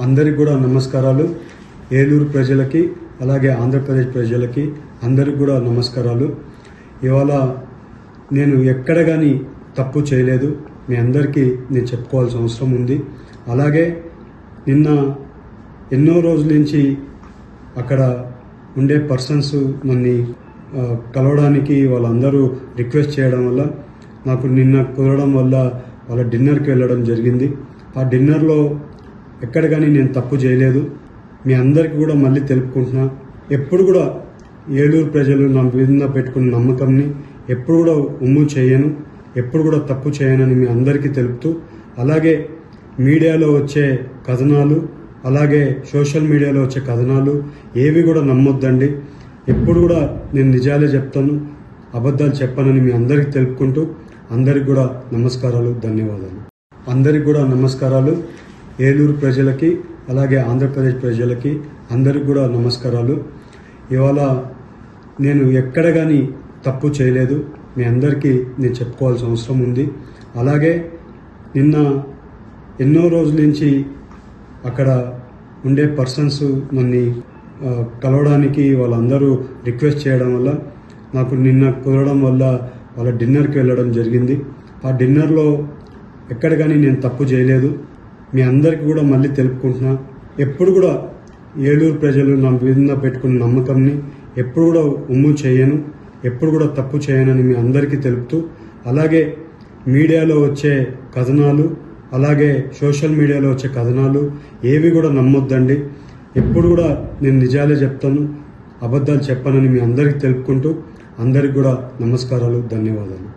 అందరికి కూడా నమస్కారాలు. ఏలూరు ప్రజలకి అలాగే ఆంధ్రప్రదేశ్ ప్రజలకి అందరికి కూడా నమస్కారాలు. ఇవాళ నేను ఎక్కడ కానీ తప్పు చేయలేదు. మీ అందరికీ నేను చెప్పుకోవాల్సిన అవసరం ఉంది. అలాగే నిన్న ఎన్నో రోజుల నుంచి అక్కడ ఉండే పర్సన్స్ నన్ను కలవడానికి వాళ్ళందరూ రిక్వెస్ట్ చేయడం వల్ల నాకు నిన్న కుదరడం వల్ల వాళ్ళ డిన్నర్కి వెళ్ళడం జరిగింది. ఆ డిన్నర్లో ఎక్కడ కానీ నేను తప్పు చేయలేదు. మీ అందరికీ కూడా మళ్ళీ తెలుపుకుంటున్నా, ఎప్పుడు కూడా ఏలూరు ప్రజలు నా మీద పెట్టుకున్న నమ్మకంని ఎప్పుడు కూడా ఉమ్ము చేయను, ఎప్పుడు కూడా తప్పు చేయనని మీ అందరికీ తెలుపుతూ, అలాగే మీడియాలో వచ్చే కథనాలు, అలాగే సోషల్ మీడియాలో వచ్చే కథనాలు ఏవి కూడా నమ్మొద్దండి. ఎప్పుడు కూడా నేను నిజాలే చెప్తాను, అబద్ధాలు చెప్పనని మీ అందరికీ తెలుపుకుంటూ అందరికి కూడా నమస్కారాలు, ధన్యవాదాలు. అందరికి కూడా నమస్కారాలు. ఏలూరు ప్రజలకి అలాగే ఆంధ్రప్రదేశ్ ప్రజలకి అందరికి కూడా నమస్కారాలు. ఇవాళ నేను ఎక్కడ కానీ తప్పు చేయలేదు. మీ అందరికీ నేను చెప్పుకోవాల్సిన అవసరం ఉంది. అలాగే నిన్న ఎన్నో రోజుల నుంచి అక్కడ ఉండే పర్సన్స్ నన్ను కలవడానికి వాళ్ళందరూ రిక్వెస్ట్ చేయడం వల్ల నాకు నిన్న కుదరడం వల్ల వాళ్ళ డిన్నర్కి వెళ్ళడం జరిగింది. ఆ డిన్నర్లో ఎక్కడ కానీ నేను తప్పు చేయలేదు. మీ అందరికీ కూడా మళ్ళీ తెలుపుకుంటున్నా, ఎప్పుడు కూడా ఏలూరు ప్రజలు నా మీద పెట్టుకున్న నమ్మకంని ఎప్పుడు కూడా ఉమ్ము చేయను, ఎప్పుడు కూడా తప్పు చేయనని మీ అందరికీ తెలుపుతూ, అలాగే మీడియాలో వచ్చే కథనాలు, అలాగే సోషల్ మీడియాలో వచ్చే కథనాలు ఏవి కూడా నమ్మొద్దండి. ఎప్పుడు కూడా నేను నిజాలే చెప్తాను, అబద్ధాలు చెప్పనని మీ అందరికీ తెలుపుకుంటూ అందరికి కూడా నమస్కారాలు, ధన్యవాదాలు.